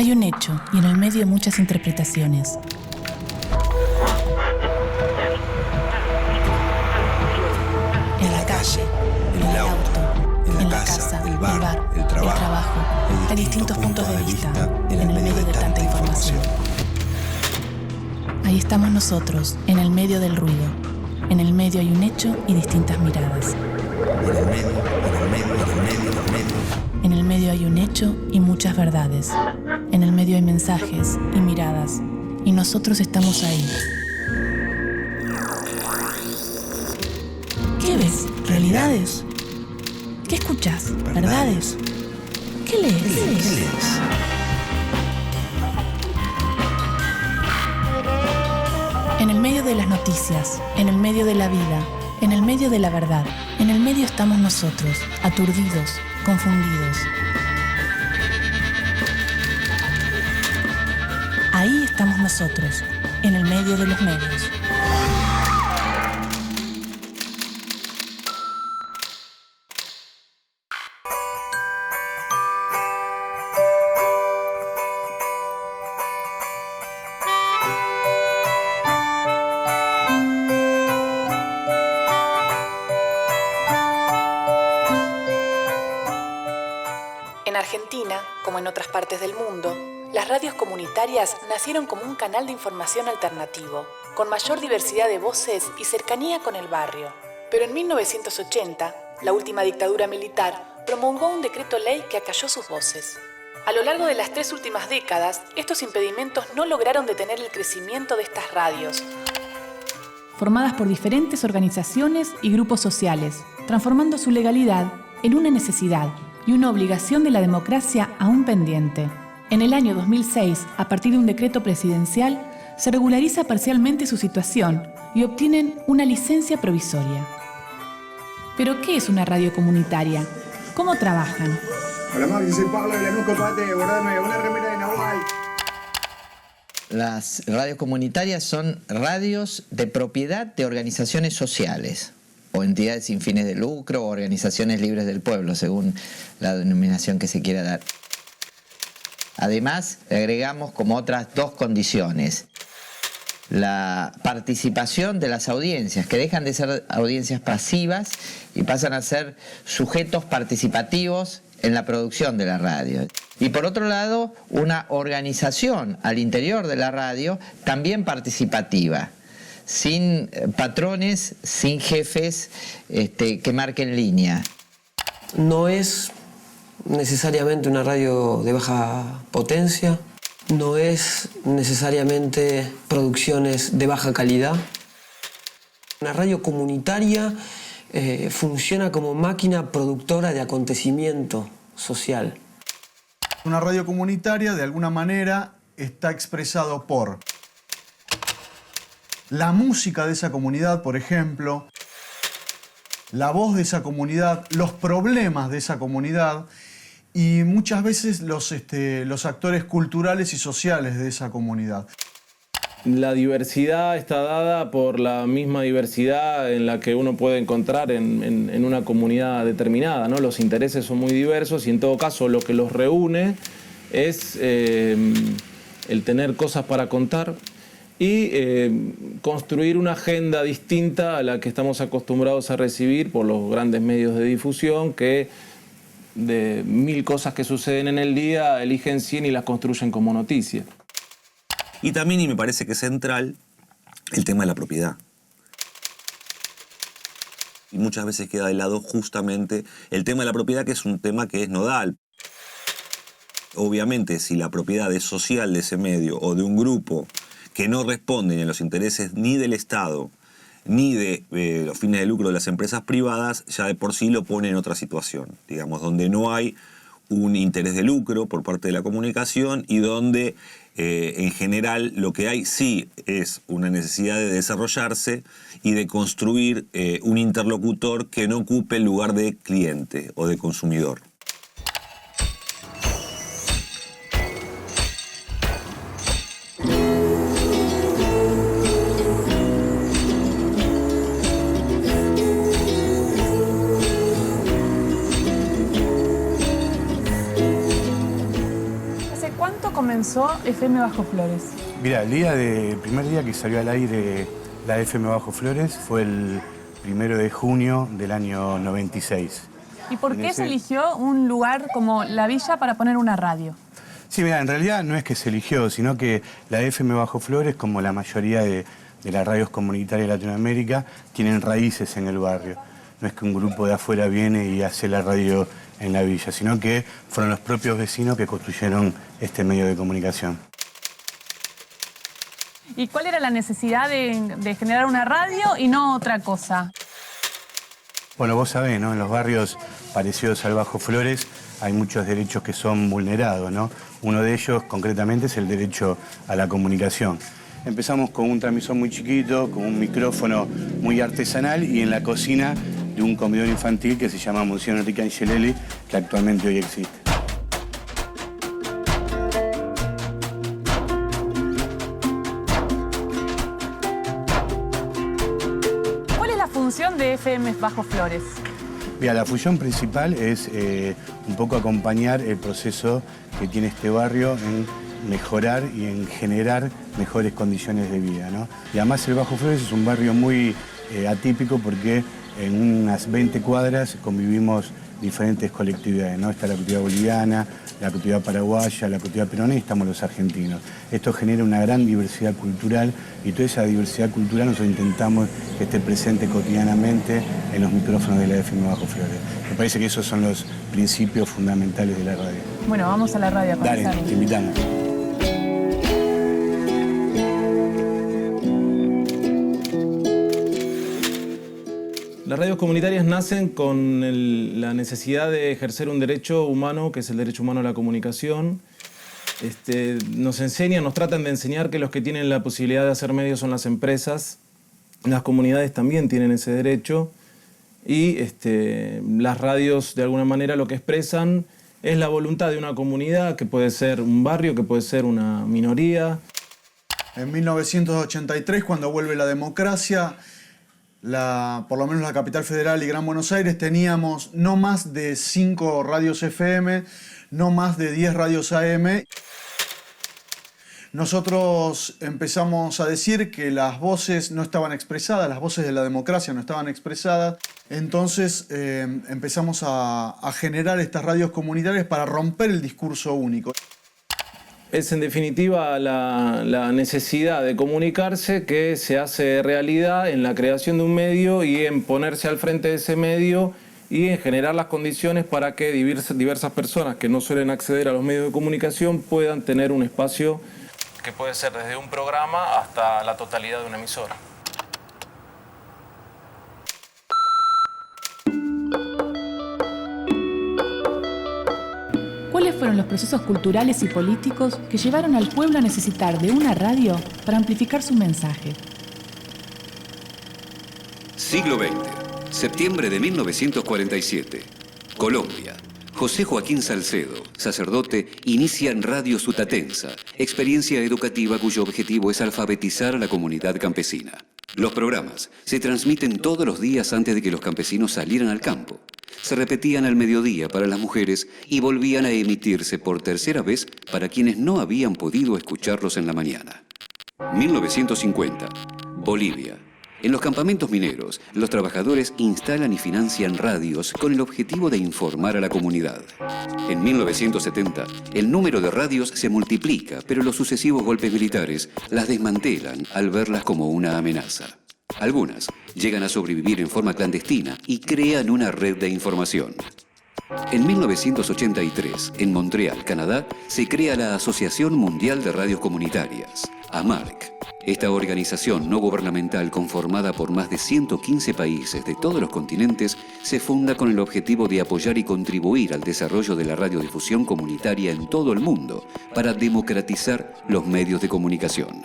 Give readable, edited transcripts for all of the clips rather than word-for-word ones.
Hay un hecho y en el medio muchas interpretaciones. En la calle, en el auto, en la casa, el bar, el trabajo. Hay distintos puntos de vista en el medio de tanta información. Ahí estamos nosotros, en el medio del ruido. En el medio hay un hecho y distintas miradas. En el medio hay un hecho y muchas verdades. En el medio hay mensajes y miradas. Y nosotros estamos ahí. ¿Qué ves? ¿Realidades? ¿Qué escuchas? ¿Verdades? ¿Qué lees? En el medio de las noticias, en el medio de la vida, en el medio de la verdad, en el medio estamos nosotros, aturdidos, confundidos. Ahí estamos nosotros, en el medio de los medios. En Argentina, como en otras partes del mundo, las radios comunitarias nacieron como un canal de información alternativo, con mayor diversidad de voces y cercanía con el barrio. Pero en 1980, la última dictadura militar promulgó un decreto ley que acalló sus voces. A lo largo de las 3 últimas décadas, estos impedimentos no lograron detener el crecimiento de estas radios, formadas por diferentes organizaciones y grupos sociales, transformando su legalidad en una necesidad y una obligación de la democracia aún pendiente. En el año 2006, a partir de un decreto presidencial, se regulariza parcialmente su situación y obtienen una licencia provisoria. ¿Pero qué es una radio comunitaria? ¿Cómo trabajan? Hola, Max, soy Pablo de la Nusco Pate, guardame una remera de Nahuay. Las radios comunitarias son radios de propiedad de organizaciones sociales o entidades sin fines de lucro o organizaciones libres del pueblo, según la denominación que se quiera dar. Además, le agregamos como otras 2 condiciones. La participación de las audiencias, que dejan de ser audiencias pasivas y pasan a ser sujetos participativos en la producción de la radio. Y por otro lado, una organización al interior de la radio también participativa, sin patrones, sin jefes que marquen línea. No es necesariamente una radio de baja potencia, no es necesariamente producciones de baja calidad. Una radio comunitaria funciona como máquina productora de acontecimiento social. Una radio comunitaria, de alguna manera, está expresado por la música de esa comunidad, por ejemplo, la voz de esa comunidad, los problemas de esa comunidad y muchas veces los actores culturales y sociales de esa comunidad. La diversidad está dada por la misma diversidad en la que uno puede encontrar en una comunidad determinada, ¿no? Los intereses son muy diversos y en todo caso lo que los reúne es el tener cosas para contar y construir una agenda distinta a la que estamos acostumbrados a recibir por los grandes medios de difusión que de 1000 cosas que suceden en el día eligen 100 y las construyen como noticia. Y también, y me parece que es central, el tema de la propiedad. Y muchas veces queda de lado justamente el tema de la propiedad, que es un tema que es nodal. Obviamente, si la propiedad es social de ese medio o de un grupo que no responden a los intereses ni del Estado ni de los fines de lucro de las empresas privadas, ya de por sí lo pone en otra situación, digamos, donde no hay un interés de lucro por parte de la comunicación y donde en general lo que hay sí es una necesidad de desarrollarse y de construir un interlocutor que no ocupe el lugar de cliente o de consumidor. empezó FM Bajo Flores? Mira, el primer día que salió al aire la FM Bajo Flores fue el 1 de junio del año 96. ¿Y por qué se eligió un lugar como La Villa para poner una radio? Sí, mira, en realidad no es que se eligió, sino que la FM Bajo Flores, como la mayoría de las radios comunitarias de Latinoamérica, tienen raíces en el barrio. No es que un grupo de afuera viene y hace la radio en la villa, sino que fueron los propios vecinos que construyeron este medio de comunicación. ¿Y cuál era la necesidad de generar una radio y no otra cosa? Bueno, vos sabés, ¿no? En los barrios parecidos al Bajo Flores hay muchos derechos que son vulnerados, ¿no? Uno de ellos, concretamente, es el derecho a la comunicación. Empezamos con un transmisor muy chiquito, con un micrófono muy artesanal y en la cocina de un comedor infantil que se llama Monseñor Enrique Angelelli, que actualmente hoy existe. ¿Cuál es la función de FM Bajo Flores? Mira, la función principal es un poco acompañar el proceso que tiene este barrio en mejorar y en generar mejores condiciones de vida, ¿no? Y además el Bajo Flores es un barrio muy atípico porque en unas 20 cuadras convivimos diferentes colectividades, ¿no? Está la colectividad boliviana, la colectividad paraguaya, la colectividad peronista y estamos los argentinos. Esto genera una gran diversidad cultural y toda esa diversidad cultural nosotros intentamos que esté presente cotidianamente en los micrófonos de la FM Bajo Flores. Me parece que esos son los principios fundamentales de la radio. Bueno, vamos a la radio a Dale, conversar. te invitamos. Las radios comunitarias nacen con la necesidad de ejercer un derecho humano, que es el derecho humano a la comunicación. Nos tratan de enseñar que los que tienen la posibilidad de hacer medios son las empresas. Las comunidades también tienen ese derecho. Y las radios, de alguna manera, lo que expresan es la voluntad de una comunidad, que puede ser un barrio, que puede ser una minoría. En 1983, cuando vuelve la democracia, por lo menos la capital federal y Gran Buenos Aires, teníamos no más de 5 radios FM, no más de 10 radios AM. Nosotros empezamos a decir que las voces no estaban expresadas, las voces de la democracia no estaban expresadas. Entonces empezamos a generar estas radios comunitarias para romper el discurso único. Es en definitiva la necesidad de comunicarse que se hace realidad en la creación de un medio y en ponerse al frente de ese medio y en generar las condiciones para que diversas personas que no suelen acceder a los medios de comunicación puedan tener un espacio que puede ser desde un programa hasta la totalidad de una emisora. ¿Cuáles fueron los procesos culturales y políticos que llevaron al pueblo a necesitar de una radio para amplificar su mensaje? Siglo XX, septiembre de 1947. Colombia. José Joaquín Salcedo, sacerdote, inicia en Radio Sutatensa, experiencia educativa cuyo objetivo es alfabetizar a la comunidad campesina. Los programas se transmiten todos los días antes de que los campesinos salieran al campo. Se repetían al mediodía para las mujeres y volvían a emitirse por tercera vez para quienes no habían podido escucharlos en la mañana. 1950. Bolivia. En los campamentos mineros, los trabajadores instalan y financian radios con el objetivo de informar a la comunidad. En 1970, el número de radios se multiplica, pero los sucesivos golpes militares las desmantelan al verlas como una amenaza. Algunas llegan a sobrevivir en forma clandestina y crean una red de información. En 1983, en Montreal, Canadá, se crea la Asociación Mundial de Radios Comunitarias, AMARC. Esta organización no gubernamental conformada por más de 115 países de todos los continentes se funda con el objetivo de apoyar y contribuir al desarrollo de la radiodifusión comunitaria en todo el mundo para democratizar los medios de comunicación.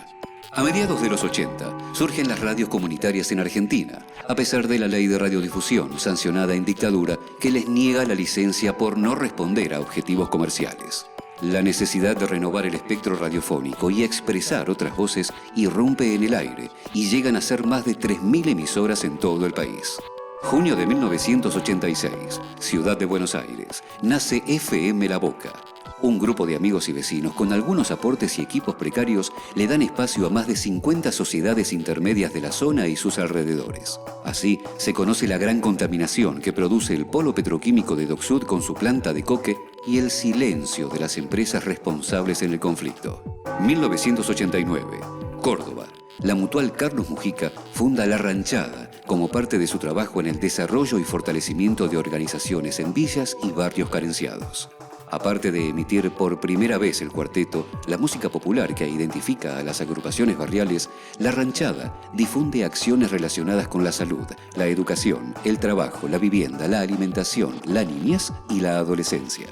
A mediados de los 80 surgen las radios comunitarias en Argentina, a pesar de la ley de radiodifusión sancionada en dictadura que les niega la licencia por no responder a objetivos comerciales. La necesidad de renovar el espectro radiofónico y expresar otras voces irrumpe en el aire y llegan a ser más de 3.000 emisoras en todo el país. Junio de 1986, Ciudad de Buenos Aires, nace FM La Boca. Un grupo de amigos y vecinos, con algunos aportes y equipos precarios, le dan espacio a más de 50 sociedades intermedias de la zona y sus alrededores. Así, se conoce la gran contaminación que produce el polo petroquímico de Dock Sud con su planta de coque y el silencio de las empresas responsables en el conflicto. 1989, Córdoba. La Mutual Carlos Mujica funda La Ranchada como parte de su trabajo en el desarrollo y fortalecimiento de organizaciones en villas y barrios carenciados. Aparte de emitir por primera vez el cuarteto, la música popular que identifica a las agrupaciones barriales, La Ranchada difunde acciones relacionadas con la salud, la educación, el trabajo, la vivienda, la alimentación, la niñez y la adolescencia.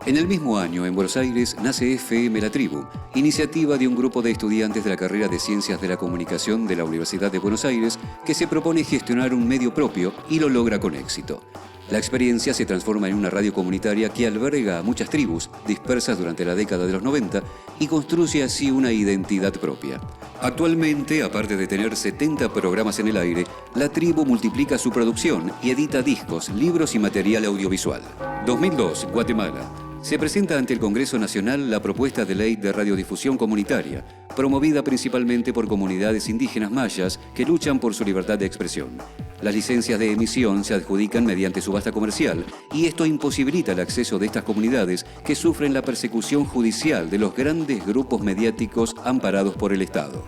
En el mismo año, en Buenos Aires, nace FM La Tribu, iniciativa de un grupo de estudiantes de la carrera de Ciencias de la Comunicación de la Universidad de Buenos Aires que se propone gestionar un medio propio y lo logra con éxito. La experiencia se transforma en una radio comunitaria que alberga a muchas tribus dispersas durante la década de los 90 y construye así una identidad propia. Actualmente, aparte de tener 70 programas en el aire, La Tribu multiplica su producción y edita discos, libros y material audiovisual. 2002, Guatemala. Se presenta ante el Congreso Nacional la propuesta de ley de radiodifusión comunitaria, promovida principalmente por comunidades indígenas mayas que luchan por su libertad de expresión. Las licencias de emisión se adjudican mediante subasta comercial y esto imposibilita el acceso de estas comunidades que sufren la persecución judicial de los grandes grupos mediáticos amparados por el Estado.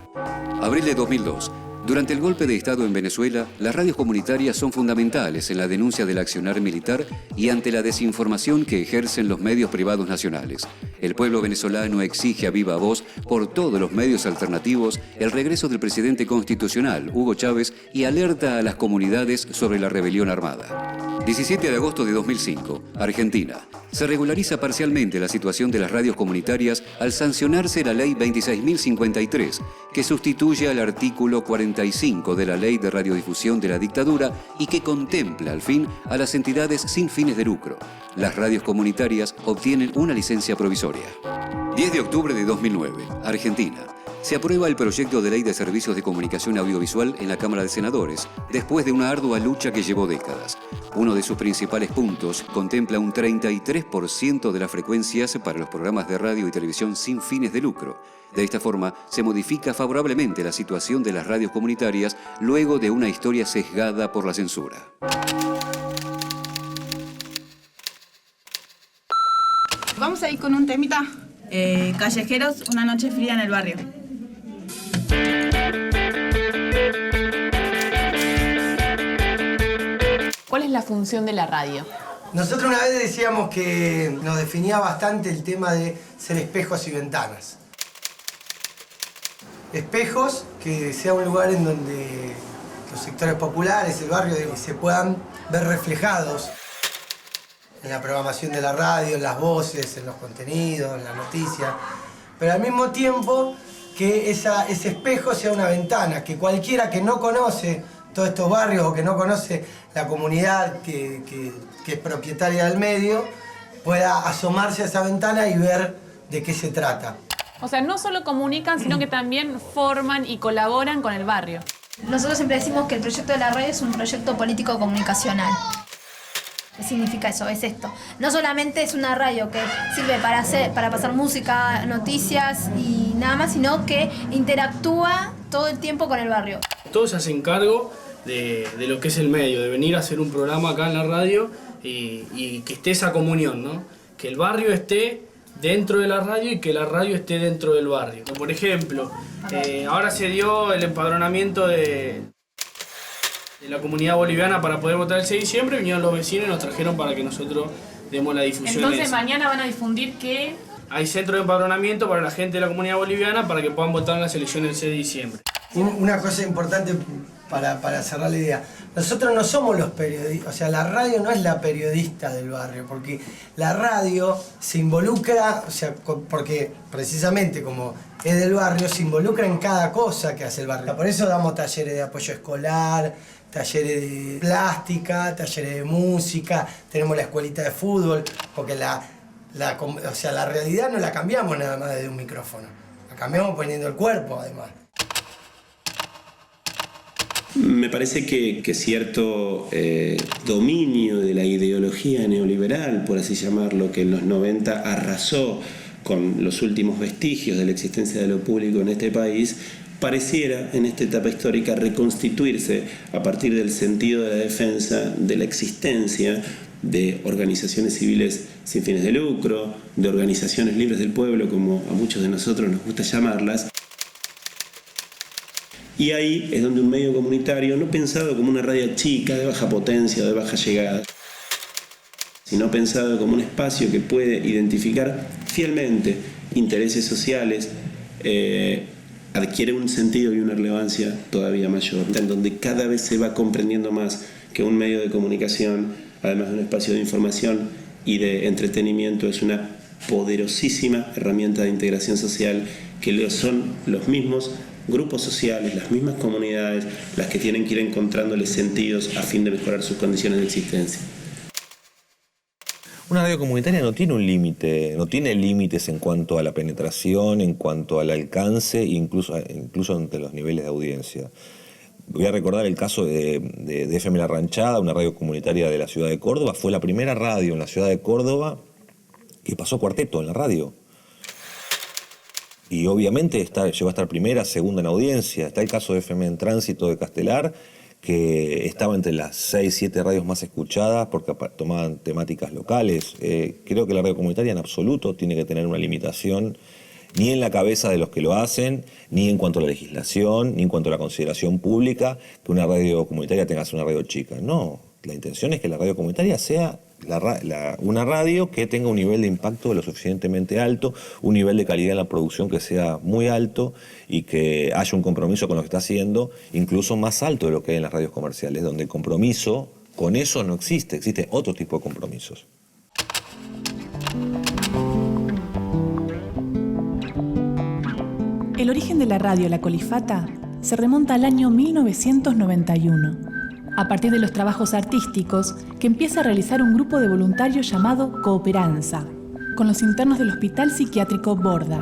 Abril de 2002. Durante el golpe de Estado en Venezuela, las radios comunitarias son fundamentales en la denuncia del accionar militar y ante la desinformación que ejercen los medios privados nacionales. El pueblo venezolano exige a viva voz, por todos los medios alternativos, el regreso del presidente constitucional, Hugo Chávez, y alerta a las comunidades sobre la rebelión armada. 17 de agosto de 2005, Argentina. Se regulariza parcialmente la situación de las radios comunitarias al sancionarse la Ley 26.053, que sustituye al artículo 45 de la Ley de Radiodifusión de la Dictadura y que contempla, al fin, a las entidades sin fines de lucro. Las radios comunitarias obtienen una licencia provisoria. 10 de octubre de 2009, Argentina. Se aprueba el proyecto de ley de servicios de comunicación audiovisual en la Cámara de Senadores, después de una ardua lucha que llevó décadas. Uno de sus principales puntos contempla un 33% de las frecuencias para los programas de radio y televisión sin fines de lucro. De esta forma, se modifica favorablemente la situación de las radios comunitarias luego de una historia sesgada por la censura. Vamos a ir con un temita. Callejeros, una noche fría en el barrio. ¿Cuál es la función de la radio? Nosotros una vez decíamos que nos definía bastante el tema de ser espejos y ventanas. Espejos, que sea un lugar en donde los sectores populares, el barrio, se puedan ver reflejados en la programación de la radio, en las voces, en los contenidos, en las noticias. Pero al mismo tiempo que ese espejo sea una ventana, que cualquiera que no conoce todos estos barrios o que no conoce la comunidad que es propietaria del medio, pueda asomarse a esa ventana y ver de qué se trata. O sea, no solo comunican, sino que también forman y colaboran con el barrio. Nosotros siempre decimos que el proyecto de la radio es un proyecto político-comunicacional. ¿Qué significa eso? Es esto. No solamente es una radio que sirve para pasar música, noticias y nada más, sino que interactúa todo el tiempo con el barrio. Todos se hacen cargo de lo que es el medio, de venir a hacer un programa acá en la radio y que esté esa comunión, ¿no? Que el barrio esté dentro de la radio y que la radio esté dentro del barrio. Por ejemplo, ahora se dio el empadronamiento de la comunidad boliviana para poder votar el 6 de diciembre, vinieron los vecinos y nos trajeron para que nosotros demos la difusión. Entonces mañana van a difundir que hay centro de empadronamiento para la gente de la comunidad boliviana para que puedan votar en las elecciones del 6 de diciembre. Una cosa importante para cerrar la idea. Nosotros no somos los periodistas, o sea, la radio no es la periodista del barrio, porque la radio se involucra, o sea, porque precisamente como es del barrio, se involucra en cada cosa que hace el barrio. Por eso damos talleres de apoyo escolar, talleres de plástica, talleres de música, tenemos la escuelita de fútbol, porque la realidad no la cambiamos nada más desde un micrófono, la cambiamos poniendo el cuerpo además. Me parece que cierto dominio de la ideología neoliberal, por así llamarlo, que en los 90 arrasó con los últimos vestigios de la existencia de lo público en este país, pareciera en esta etapa histórica reconstituirse a partir del sentido de la defensa de la existencia de organizaciones civiles sin fines de lucro, de organizaciones libres del pueblo, como a muchos de nosotros nos gusta llamarlas. Y ahí es donde un medio comunitario, no pensado como una radio chica, de baja potencia o de baja llegada, sino pensado como un espacio que puede identificar fielmente intereses sociales, adquiere un sentido y una relevancia todavía mayor, en donde cada vez se va comprendiendo más que un medio de comunicación, además de un espacio de información y de entretenimiento, es una poderosísima herramienta de integración social, que son los mismos grupos sociales, las mismas comunidades, las que tienen que ir encontrándole sentidos a fin de mejorar sus condiciones de existencia. Una radio comunitaria no tiene un límite, no tiene límites en cuanto a la penetración, en cuanto al alcance, incluso entre los niveles de audiencia. Voy a recordar el caso de FM La Ranchada, una radio comunitaria de la ciudad de Córdoba. Fue la primera radio en la ciudad de Córdoba que pasó cuarteto en la radio. Y obviamente llegó a estar primera, segunda en audiencia. Está el caso de FM en Tránsito de Castelar, que estaba entre las 6, 7 radios más escuchadas porque tomaban temáticas locales. Creo que la radio comunitaria en absoluto tiene que tener una limitación, ni en la cabeza de los que lo hacen, ni en cuanto a la legislación, ni en cuanto a la consideración pública, que una radio comunitaria tenga que ser una radio chica. No, la intención es que la radio comunitaria sea una radio que tenga un nivel de impacto lo suficientemente alto, un nivel de calidad en la producción que sea muy alto y que haya un compromiso con lo que está haciendo, incluso más alto de lo que hay en las radios comerciales, donde el compromiso con eso no existe, existe otro tipo de compromisos. El origen de la radio La Colifata se remonta al año 1991. A partir de los trabajos artísticos que empieza a realizar un grupo de voluntarios llamado Cooperanza, con los internos del Hospital Psiquiátrico Borda.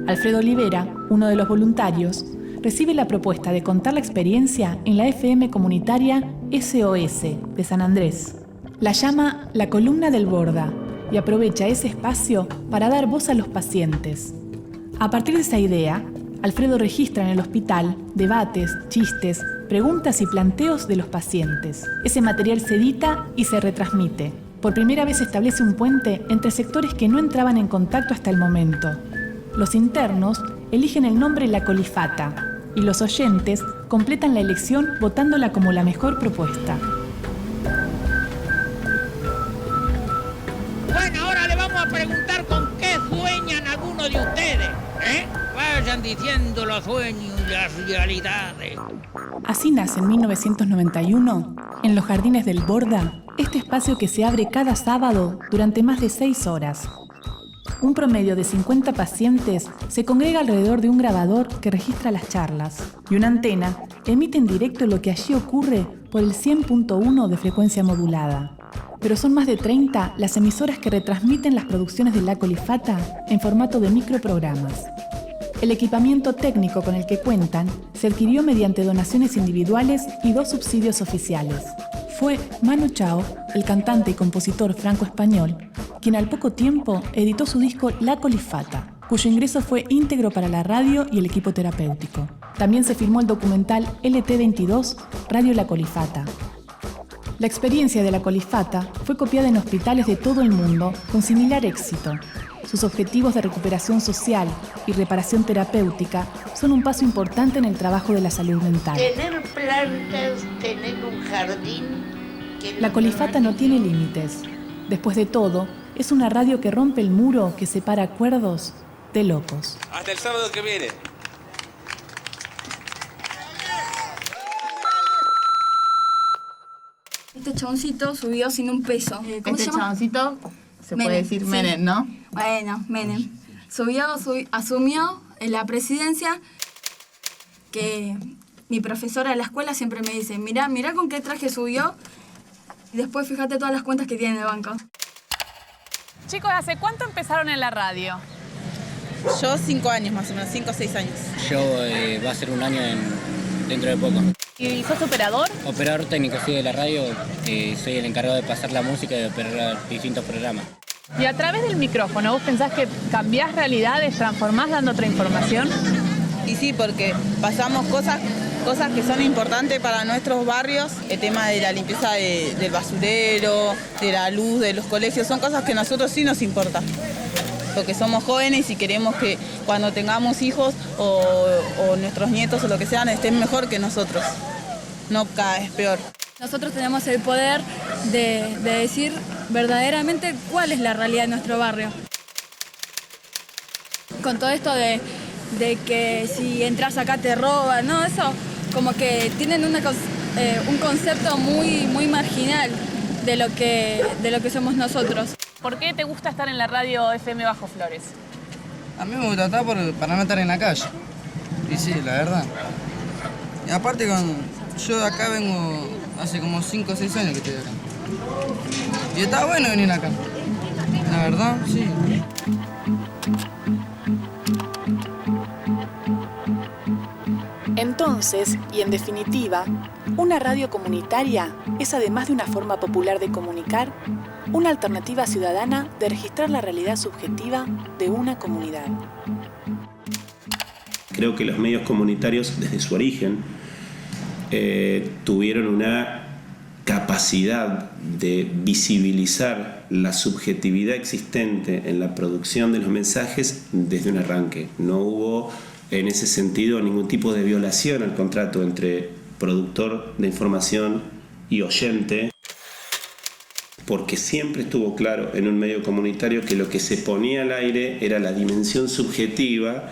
Alfredo Olivera, uno de los voluntarios, recibe la propuesta de contar la experiencia en la FM comunitaria SOS de San Andrés. La llama La Columna del Borda y aprovecha ese espacio para dar voz a los pacientes. A partir de esa idea, Alfredo registra en el hospital debates, chistes, preguntas y planteos de los pacientes. Ese material se edita y se retransmite. Por primera vez se establece un puente entre sectores que no entraban en contacto hasta el momento. Los internos eligen el nombre La Colifata y los oyentes completan la elección votándola como la mejor propuesta. Bueno, ahora le vamos a preguntar con qué sueñan algunos de ustedes, ¿eh? Vayan diciendo los sueños y las realidades. Así nace en 1991, en los jardines del Borda, este espacio que se abre cada sábado durante más de 6 horas. Un promedio de 50 pacientes se congrega alrededor de un grabador que registra las charlas y una antena emite en directo lo que allí ocurre por el 100.1 de frecuencia modulada. Pero son más de 30 las emisoras que retransmiten las producciones de La Colifata en formato de microprogramas. El equipamiento técnico con el que cuentan se adquirió mediante donaciones individuales y 2 subsidios oficiales. Fue Manu Chao, el cantante y compositor franco-español, quien al poco tiempo editó su disco La Colifata, cuyo ingreso fue íntegro para la radio y el equipo terapéutico. También se filmó el documental LT22, Radio La Colifata. La experiencia de La Colifata fue copiada en hospitales de todo el mundo con similar éxito. Sus objetivos de recuperación social y reparación terapéutica son un paso importante en el trabajo de la salud mental. Tener plantas, tener un jardín. La Colifata no tiene límites. Después de todo, es una radio que rompe el muro que separa cuerdos de locos. Hasta el sábado que viene. Este chaboncito subió sin un peso. ¿Cómo se llama? Chaboncito se puede decir sí. Menem, ¿no? Bueno, Menem. Asumió en la presidencia, que mi profesora de la escuela siempre me dice, mirá con qué traje subió y después fíjate todas las cuentas que tiene en el banco. Chicos, ¿hace cuánto empezaron en la radio? Yo 5 años más o menos, 5 o 6 años. Yo va a ser un año dentro de poco. ¿Y sos operador? Operador técnico, sí, de la radio. Soy el encargado de pasar la música y de operar distintos programas. Y a través del micrófono, ¿vos pensás que cambiás realidades, transformás dando otra información? Y sí, porque pasamos cosas que son importantes para nuestros barrios. El tema de la limpieza del basurero, de la luz, de los colegios, son cosas que a nosotros sí nos importan. Porque somos jóvenes y queremos que cuando tengamos hijos o nuestros nietos o lo que sean estén mejor que nosotros. No cada vez peor. Nosotros tenemos el poder de decir verdaderamente cuál es la realidad de nuestro barrio. Con todo esto de que si entras acá te roban, ¿no? Eso como que tienen un concepto muy marginal de lo que somos nosotros. ¿Por qué te gusta estar en la radio FM Bajo Flores? A mí me gusta estar para no estar en la calle. Y sí, la verdad. Y aparte, yo de acá vengo hace como 5 o 6 años que estoy acá. Y está bueno venir acá. La verdad, sí. Entonces, y en definitiva, una radio comunitaria es, además de una forma popular de comunicar, una alternativa ciudadana de registrar la realidad subjetiva de una comunidad. Creo que los medios comunitarios, desde su origen, tuvieron una capacidad de visibilizar la subjetividad existente en la producción de los mensajes desde un arranque. No hubo, en ese sentido, ningún tipo de violación al contrato entre productor de información y oyente, porque siempre estuvo claro en un medio comunitario que lo que se ponía al aire era la dimensión subjetiva,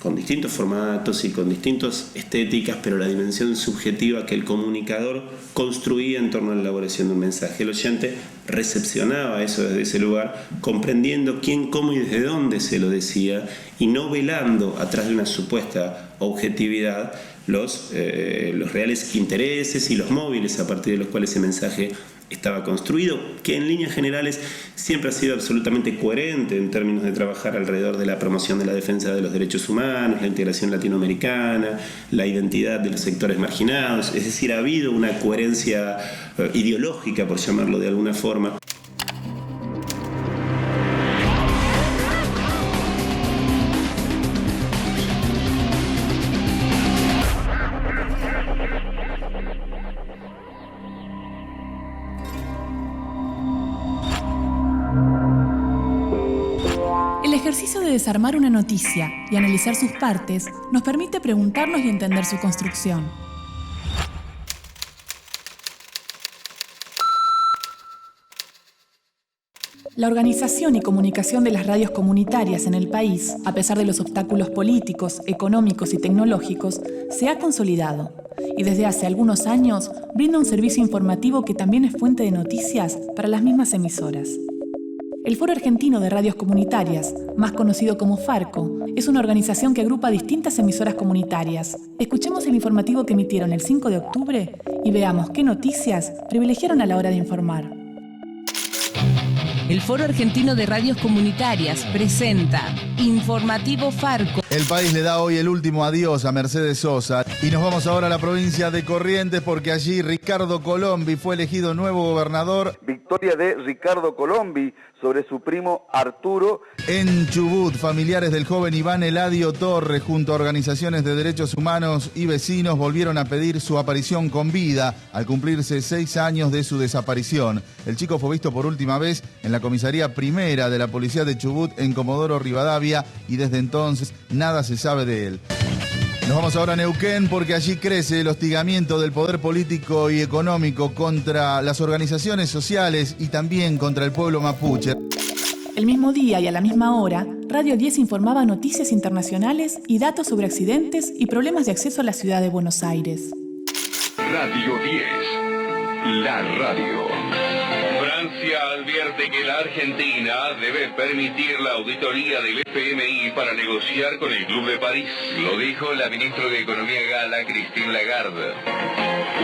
con distintos formatos y con distintas estéticas, pero la dimensión subjetiva que el comunicador construía en torno a la elaboración de un mensaje. El oyente recepcionaba eso desde ese lugar, comprendiendo quién, cómo y desde dónde se lo decía, y no velando atrás de una supuesta objetividad los reales intereses y los móviles a partir de los cuales ese mensaje estaba construido, que en líneas generales siempre ha sido absolutamente coherente en términos de trabajar alrededor de la promoción de la defensa de los derechos humanos, la integración latinoamericana, la identidad de los sectores marginados. Es decir, ha habido una coherencia ideológica, por llamarlo de alguna forma. El ejercicio de desarmar una noticia y analizar sus partes nos permite preguntarnos y entender su construcción. La organización y comunicación de las radios comunitarias en el país, a pesar de los obstáculos políticos, económicos y tecnológicos, se ha consolidado y desde hace algunos años brinda un servicio informativo que también es fuente de noticias para las mismas emisoras. El Foro Argentino de Radios Comunitarias, más conocido como FARCO, es una organización que agrupa distintas emisoras comunitarias. Escuchemos el informativo que emitieron el 5 de octubre y veamos qué noticias privilegiaron a la hora de informar. El Foro Argentino de Radios Comunitarias presenta Informativo Farco. El país le da hoy el último adiós a Mercedes Sosa y nos vamos ahora a la provincia de Corrientes porque allí Ricardo Colombi fue elegido nuevo gobernador. Victoria de Ricardo Colombi sobre su primo Arturo. En Chubut, familiares del joven Iván Eladio Torres junto a organizaciones de derechos humanos y vecinos volvieron a pedir su aparición con vida al cumplirse 6 años de su desaparición. El chico fue visto por última vez en la comisaría primera de la policía de Chubut en Comodoro Rivadavia y desde entonces nada se sabe de él. Nos vamos ahora a Neuquén porque allí crece el hostigamiento del poder político y económico contra las organizaciones sociales y también contra el pueblo mapuche. El mismo día y a la misma hora, Radio 10 informaba noticias internacionales y datos sobre accidentes y problemas de acceso a la ciudad de Buenos Aires. Radio 10, la radio. Francia advierte que la Argentina debe permitir la auditoría del FMI para negociar con el Club de París. Lo dijo la ministra de Economía gala, Christine Lagarde.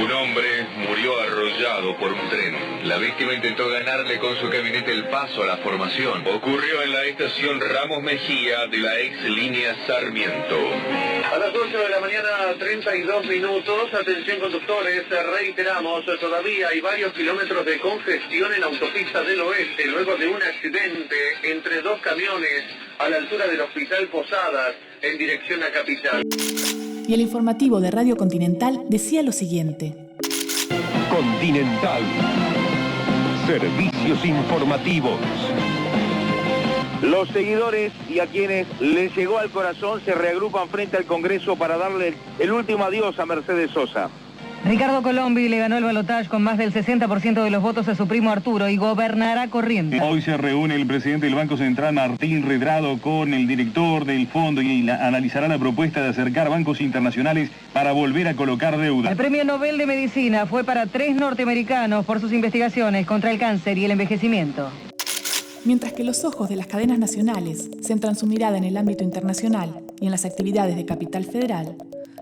Un hombre murió arrollado por un tren. La víctima intentó ganarle con su camioneta el paso a la formación. Ocurrió en la estación Ramos Mejía de la ex línea Sarmiento. A las 8 de la mañana, 32 minutos. Atención conductores, reiteramos, todavía hay varios kilómetros de congestión en autopista del oeste luego de un accidente entre dos camiones a la altura del Hospital Posadas en dirección a Capital. Y el informativo de Radio Continental decía lo siguiente. Continental. Servicios informativos. Los seguidores y a quienes les llegó al corazón se reagrupan frente al Congreso para darle el último adiós a Mercedes Sosa. Ricardo Colombi le ganó el balotaje con más del 60% de los votos a su primo Arturo y gobernará Corrientes. Hoy se reúne el presidente del Banco Central, Martín Redrado, con el director del fondo y analizará la propuesta de acercar bancos internacionales para volver a colocar deuda. El premio Nobel de Medicina fue para 3 norteamericanos por sus investigaciones contra el cáncer y el envejecimiento. Mientras que los ojos de las cadenas nacionales centran su mirada en el ámbito internacional y en las actividades de Capital Federal,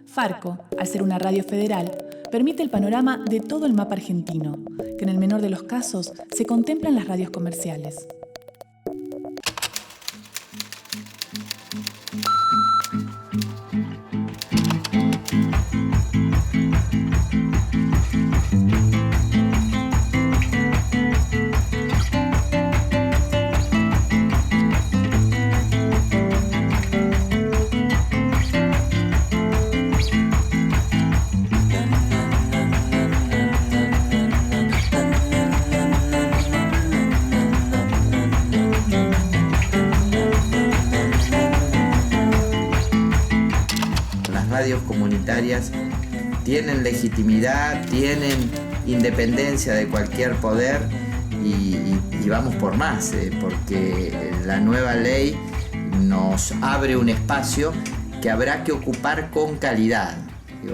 Farco, al ser una radio federal, permite el panorama de todo el mapa argentino, que en el menor de los casos se contempla en las radios comerciales. Comunitarias tienen legitimidad, tienen independencia de cualquier poder y vamos por más, porque la nueva ley nos abre un espacio que habrá que ocupar con calidad.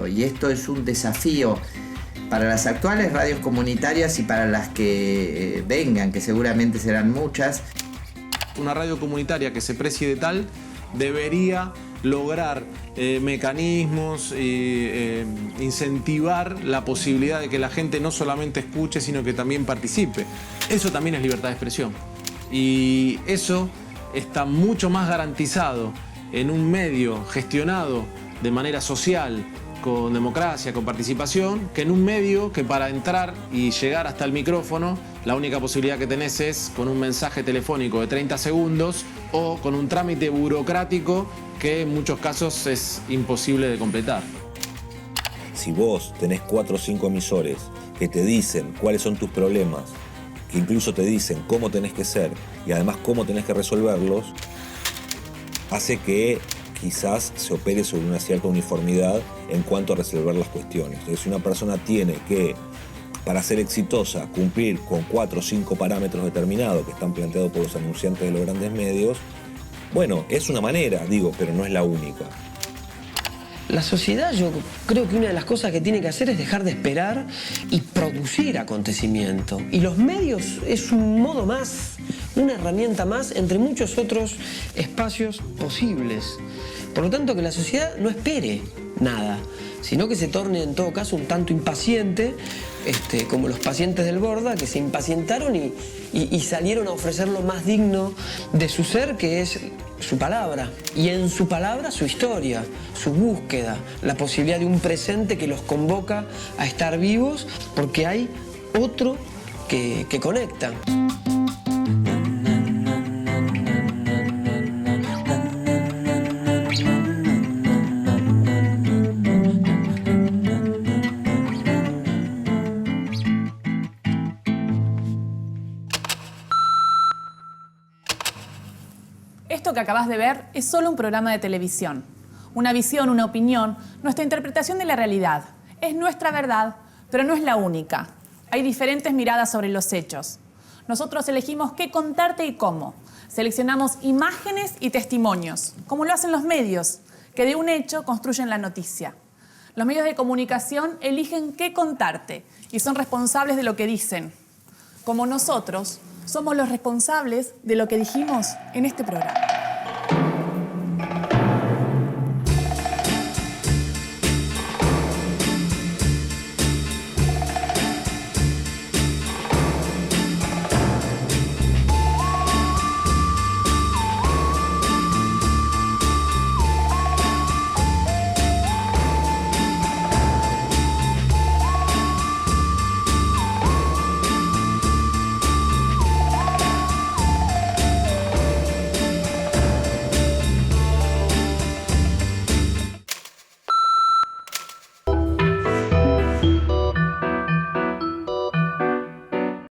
Y esto es un desafío para las actuales radios comunitarias y para las que vengan, que seguramente serán muchas. Una radio comunitaria que se precie de tal debería lograr mecanismos e incentivar la posibilidad de que la gente no solamente escuche, sino que también participe. Eso también es libertad de expresión. Y eso está mucho más garantizado en un medio gestionado de manera social, con democracia, con participación, que en un medio que para entrar y llegar hasta el micrófono, la única posibilidad que tenés es con un mensaje telefónico de 30 segundos o con un trámite burocrático que en muchos casos es imposible de completar. Si vos tenés 4 o 5 emisores que te dicen cuáles son tus problemas, que incluso te dicen cómo tenés que ser y además cómo tenés que resolverlos, hace que quizás se opere sobre una cierta uniformidad en cuanto a resolver las cuestiones. Entonces, si una persona tiene que, para ser exitosa, cumplir con 4 o 5 parámetros determinados que están planteados por los anunciantes de los grandes medios, bueno, es una manera, pero no es la única. La sociedad, yo creo que una de las cosas que tiene que hacer es dejar de esperar y producir acontecimiento. Y los medios es un modo más, una herramienta más entre muchos otros espacios posibles. Por lo tanto, que la sociedad no espere nada, sino que se torne en todo caso un tanto impaciente, como los pacientes del Borda, que se impacientaron y salieron a ofrecer lo más digno de su ser, que es su palabra. Y en su palabra su historia, su búsqueda, la posibilidad de un presente que los convoca a estar vivos, porque hay otro que conecta. Esto que acabas de ver es solo un programa de televisión. Una visión, una opinión, nuestra interpretación de la realidad. Es nuestra verdad, pero no es la única. Hay diferentes miradas sobre los hechos. Nosotros elegimos qué contarte y cómo. Seleccionamos imágenes y testimonios, como lo hacen los medios, que de un hecho construyen la noticia. Los medios de comunicación eligen qué contarte y son responsables de lo que dicen. como nosotros, somos los responsables de lo que dijimos en este programa.